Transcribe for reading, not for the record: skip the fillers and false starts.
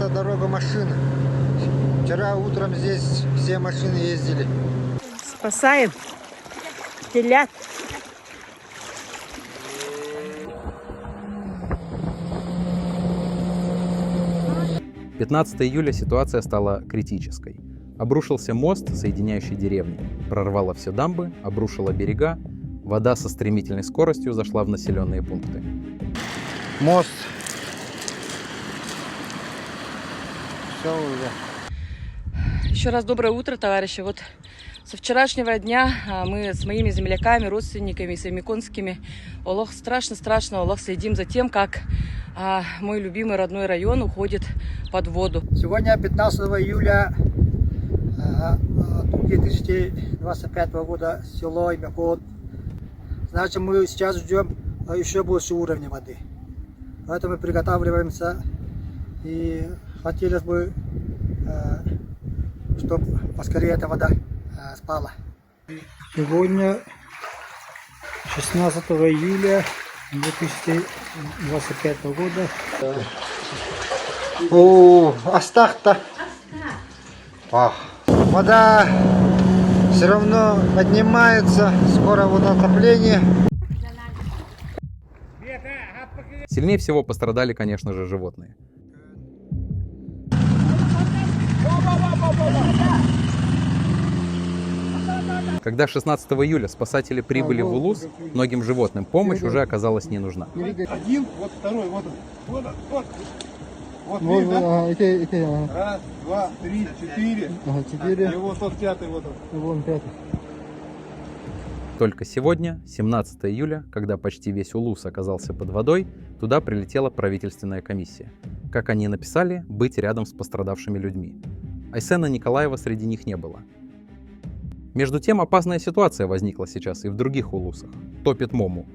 эта дорога машины. Вчера утром здесь все машины ездили. Спасаем телят. — 15 июля ситуация стала критической. Обрушился мост, соединяющий деревни. Прорвало все дамбы, обрушило берега. Вода со стремительной скоростью зашла в населенные пункты. Мост. Все уже. Еще раз доброе утро, товарищи. Вот со вчерашнего дня мы с моими земляками, родственниками, своими конскими, Олох, страшно, Олох, следим за тем, как мой любимый родной район уходит под воду. Сегодня 15 июля 2025 года, село Имякот. Значит, мы сейчас ждем еще больше уровня воды. Поэтому мы приготавливаемся и хотелось бы, чтобы поскорее эта вода спала. Сегодня 16 июля 2025 года. О, Астахта. Вода все равно поднимается, скоро водоотопление. Сильнее всего пострадали, конечно же, животные. Когда 16 июля спасатели прибыли в Улус, многим животным помощь уже оказалась не нужна. Один, вот второй, вот он. Вот видишь, да? Раз, два, три, четыре. И вот тот пятый, вот он. Вон пятый. Только сегодня, 17 июля, когда почти весь Улус оказался под водой, туда прилетела правительственная комиссия. Как они написали, быть рядом с пострадавшими людьми. Айсена Николаева среди них не было. Между тем, опасная ситуация возникла сейчас и в других улусах. Топит Мому.